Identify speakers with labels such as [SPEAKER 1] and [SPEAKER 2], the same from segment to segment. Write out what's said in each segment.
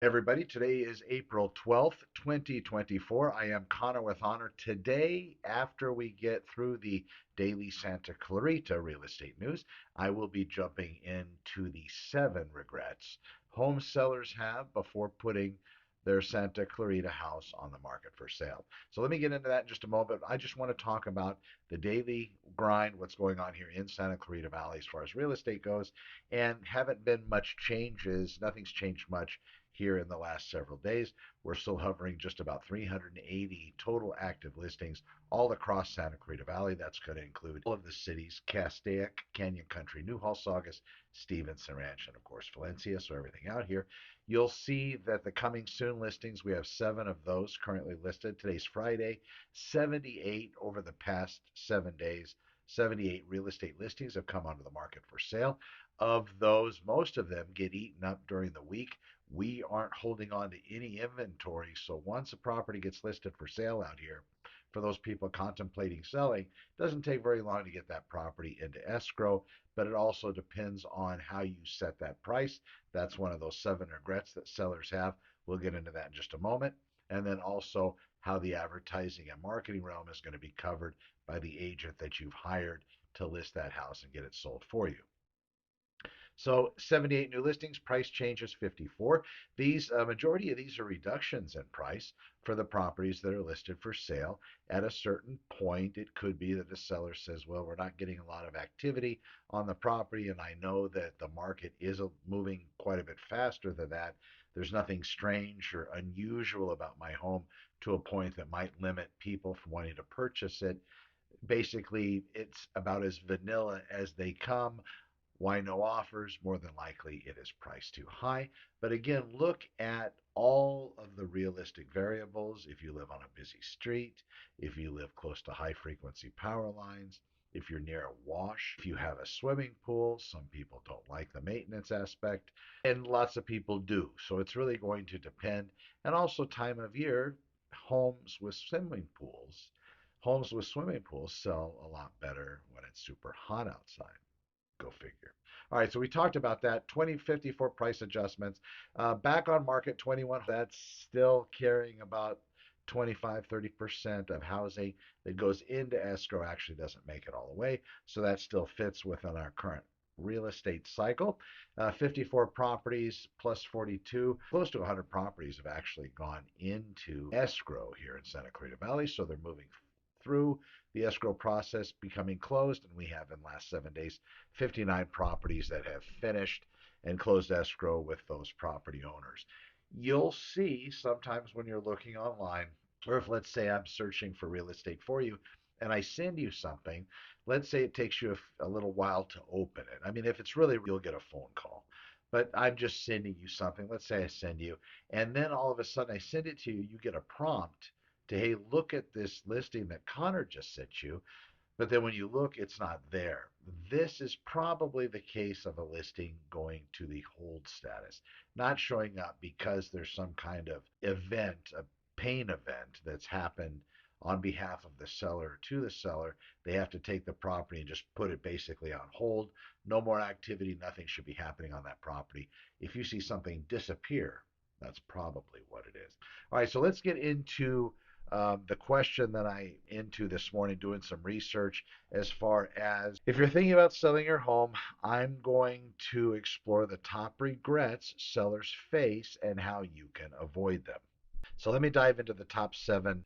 [SPEAKER 1] Everybody, today is April 12th, 2024. I am Connor with Honor. Today, after we get through the daily Santa Clarita real estate news, I will be jumping into the 7 regrets home sellers have before putting their Santa Clarita house on the market for sale. So let me get into that in just a moment. I just want to talk about the daily grind, what's going on here in Santa Clarita Valley as far as real estate goes, and haven't been much changes. Nothing's changed much here in the last several days. We're still hovering just about 380 total active listings all across Santa Clarita Valley. That's going to include all of the cities: Castaic, Canyon Country, Newhall, Saugus, Stevenson Ranch, and of course Valencia. So everything out here. You'll see that the coming soon listings, we have 7 of those currently listed. Today's Friday, 78 over the past 7 days. 78 real estate listings have come onto the market for sale. Of those, most of them get eaten up during the week. We aren't holding on to any inventory. So once a property gets listed for sale out here, for those people contemplating selling, it doesn't take very long to get that property into escrow, but it also depends on how you set that price. That's one of those 7 regrets that sellers have. We'll get into that in just a moment. And then also how the advertising and marketing realm is going to be covered by the agent that you've hired to list that house and get it sold for you. So 78 new listings, price changes 54. These majority of these are reductions in price for the properties that are listed for sale. At a certain point, it could be that the seller says, well, we're not getting a lot of activity on the property, and I know that the market is moving quite a bit faster than that. There's nothing strange or unusual about my home to a point that might limit people from wanting to purchase it. Basically, it's about as vanilla as they come. Why no offers? More than likely it is priced too high. But again, look at all of the realistic variables. If you live on a busy street, if you live close to high frequency power lines, if you're near a wash, if you have a swimming pool, some people don't like the maintenance aspect, and lots of people do. So it's really going to depend. And also time of year, homes with swimming pools. Homes with swimming pools sell a lot better when it's super hot outside. Go figure. All right, so we talked about that. 2054 price adjustments. Back on market 21. That's still carrying about 25-30% of housing that goes into escrow actually doesn't make it all the way. So that still fits within our current real estate cycle. 54 properties plus 42, close to 100 properties have actually gone into escrow here in Santa Clarita Valley. So they're moving through the escrow process, becoming closed, and we have in the last 7 days 59 properties that have finished and closed escrow with those property owners. You'll see sometimes when you're looking online, or if let's say I'm searching for real estate for you and I send you something, let's say it takes you a little while to open it. I mean, if it's really, you'll get a phone call. But I'm just sending you something. Let's say I send you, and then all of a sudden I send it to you, you get a prompt to, hey, look at this listing that Connor just sent you. But then when you look, it's not there. This is probably the case of a listing going to the hold status, not showing up because there's some kind of event, a pain event that's happened on behalf of the seller to the seller. They have to take the property and just put it basically on hold. No more activity, nothing should be happening on that property. If you see something disappear, that's probably what it is. All right, so let's get into the question that I into this morning doing some research as far as if you're thinking about selling your home, I'm going to explore the top regrets sellers face and how you can avoid them. So let me dive into the top 7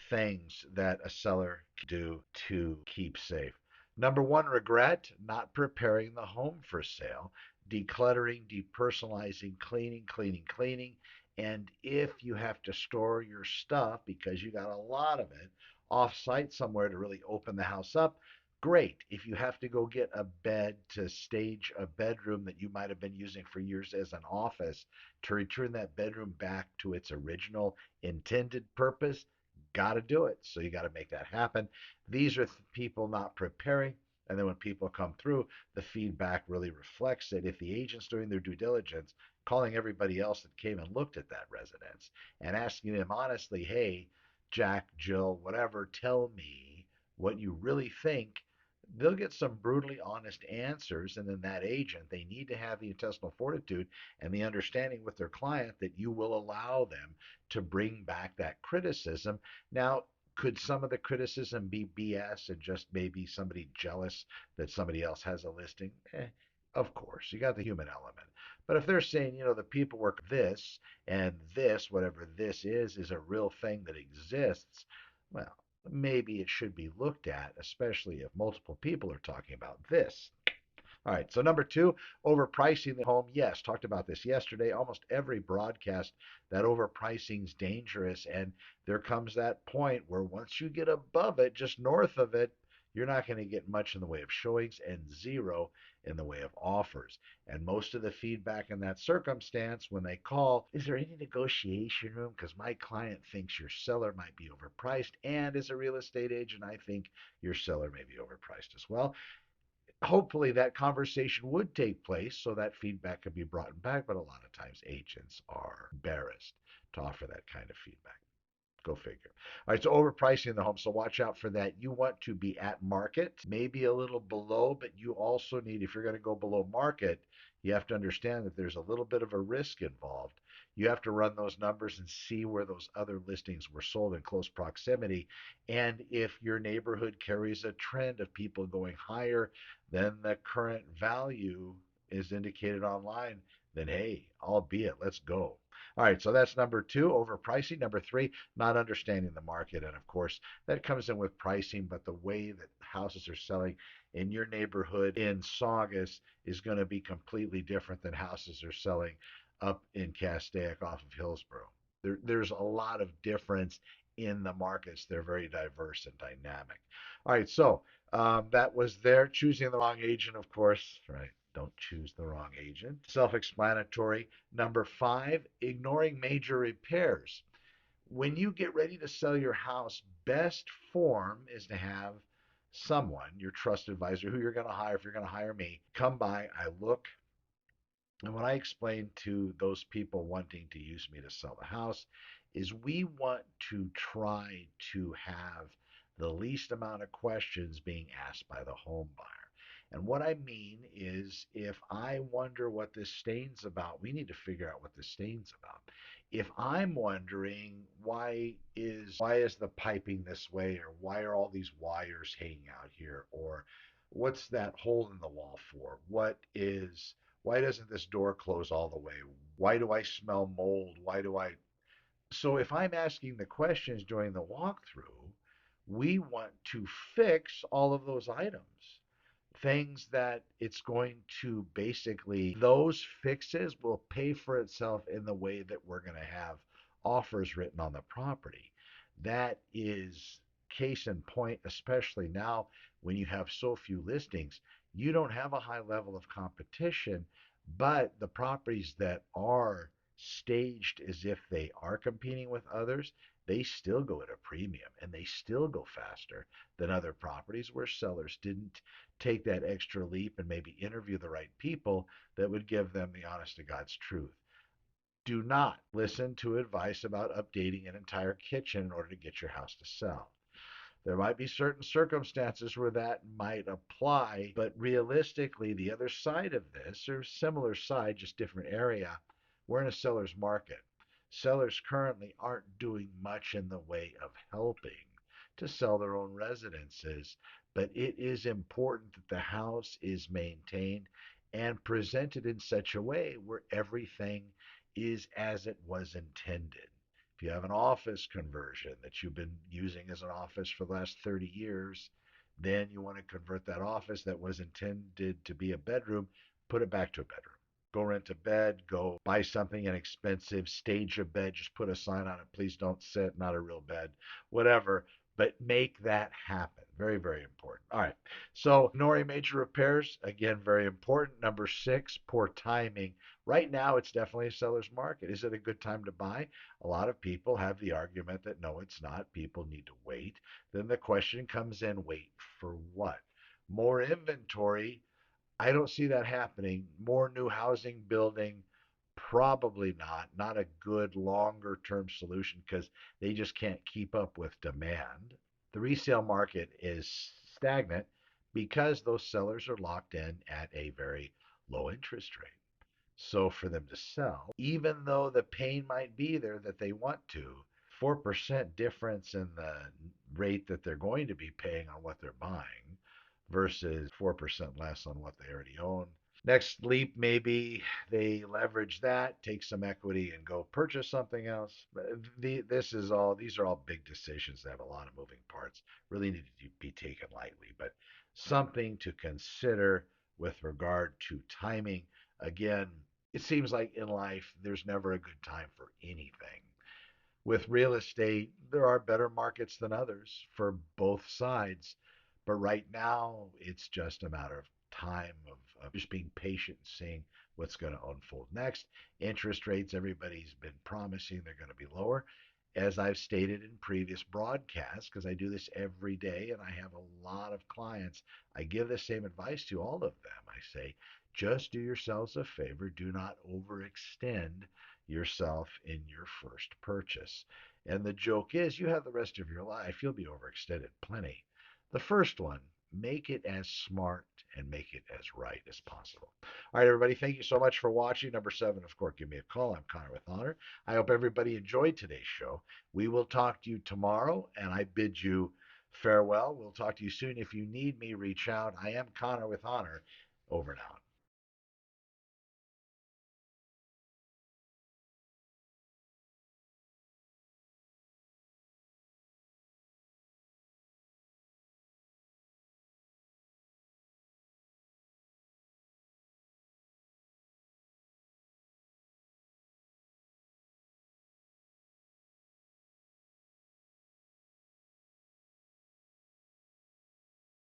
[SPEAKER 1] things that a seller can do to keep safe. Number 1 regret: not preparing the home for sale, decluttering, depersonalizing, cleaning. And if you have to store your stuff because you got a lot of it off site somewhere to really open the house up, great. If you have to go get a bed to stage a bedroom that you might have been using for years as an office to return that bedroom back to its original intended purpose, got to do it. So you got to make that happen. These are people not preparing. And then when people come through, the feedback really reflects it. If the agent's doing their due diligence, calling everybody else that came and looked at that residence and asking them honestly, hey, Jack, Jill, whatever, tell me what you really think. they'll get some brutally honest answers, and then that agent, they need to have the intestinal fortitude and the understanding with their client that you will allow them to bring back that criticism. Now, could some of the criticism be BS and just maybe somebody jealous that somebody else has a listing? Of course, you got the human element. But if they're saying, the people work this and this, whatever this is a real thing that exists, well, maybe it should be looked at, especially if multiple people are talking about this. All right, so number two, overpricing the home. Yes, talked about this yesterday. Almost every broadcast, that overpricing is dangerous. And there comes that point where once you get above it, just north of it, you're not going to get much in the way of showings and zero in the way of offers. And most of the feedback in that circumstance when they call, is there any negotiation room? Because my client thinks your seller might be overpriced. And as a real estate agent, I think your seller may be overpriced as well. Hopefully that conversation would take place so that feedback could be brought back, but a lot of times agents are embarrassed to offer that kind of feedback. Go figure. All right, so overpricing the home. So watch out for that. You want to be at market, maybe a little below, but you also need, if you're going to go below market, you have to understand that there's a little bit of a risk involved. You have to run those numbers and see where those other listings were sold in close proximity. And if your neighborhood carries a trend of people going higher than the current value is indicated online, then hey, albeit, let's go. All right, so that's number two, overpricing. Number three, not understanding the market. And of course, that comes in with pricing, but the way that houses are selling in your neighborhood in Saugus is going to be completely different than houses are selling up in Castaic off of Hillsborough. There's a lot of difference in the markets. They're very diverse and dynamic. All right, so that was there. Choosing the wrong agent, of course, right? Don't choose the wrong agent. Self explanatory. Number five, ignoring major repairs. When you get ready to sell your house, best form is to have someone, your trusted advisor, who you're going to hire, if you're going to hire me, come by. I look, and what I explain to those people wanting to use me to sell the house is we want to try to have the least amount of questions being asked by the home buyer. And what I mean is if I wonder what this stain's about, we need to figure out what the stain's about. If I'm wondering why is the piping this way, or why are all these wires hanging out here, or what's that hole in the wall for? Why doesn't this door close all the way? Why do I smell mold? So if I'm asking the questions during the walkthrough, we want to fix all of those items. Things that it's going to basically, those fixes will pay for itself in the way that we're going to have offers written on the property. That is case in point, especially now when you have so few listings. You don't have a high level of competition, but the properties that are staged as if they are competing with others, they still go at a premium and they still go faster than other properties where sellers didn't take that extra leap and maybe interview the right people that would give them the honest to God's truth. Do not listen to advice about updating an entire kitchen in order to get your house to sell. There might be certain circumstances where that might apply, but realistically, the other side of this, or similar side, just different area, we're in a seller's market. Sellers currently aren't doing much in the way of helping to sell their own residences, but it is important that the house is maintained and presented in such a way where everything is as it was intended. If you have an office conversion that you've been using as an office for the last 30 years, then you want to convert that office that was intended to be a bedroom, put it back to a bedroom. Go rent a bed, go buy something inexpensive, stage a bed, just put a sign on it, please don't sit, not a real bed, whatever. But make that happen. Very, very important. All right. So ignoring major repairs, again, very important. Number six, poor timing. Right now, it's definitely a seller's market. Is it a good time to buy? A lot of people have the argument that no, it's not. People need to wait. Then the question comes in, wait for what? More inventory. I don't see that happening. More new housing building, probably not. Not a good longer term solution because they just can't keep up with demand. The resale market is stagnant because those sellers are locked in at a very low interest rate. So for them to sell, even though the pain might be there that they want to, 4% difference in the rate that they're going to be paying on what they're buying versus 4% less on what they already own. Next leap, maybe they leverage that, take some equity, and go purchase something else. These are all big decisions that have a lot of moving parts. Really need to be taken lightly, but something to consider with regard to timing. Again, it seems like in life there's never a good time for anything. With real estate, there are better markets than others for both sides. But right now, it's just a matter of time, of just being patient and seeing what's going to unfold next. Interest rates, everybody's been promising they're going to be lower. As I've stated in previous broadcasts, because I do this every day and I have a lot of clients, I give the same advice to all of them. I say, just do yourselves a favor, do not overextend yourself in your first purchase. And the joke is, you have the rest of your life, you'll be overextended plenty. The first one, make it as smart and make it as right as possible. All right, everybody, thank you so much for watching. Number 7, of course, give me a call. I'm Connor with Honor. I hope everybody enjoyed today's show. We will talk to you tomorrow, and I bid you farewell. We'll talk to you soon. If you need me, reach out. I am Connor with Honor. Over and out.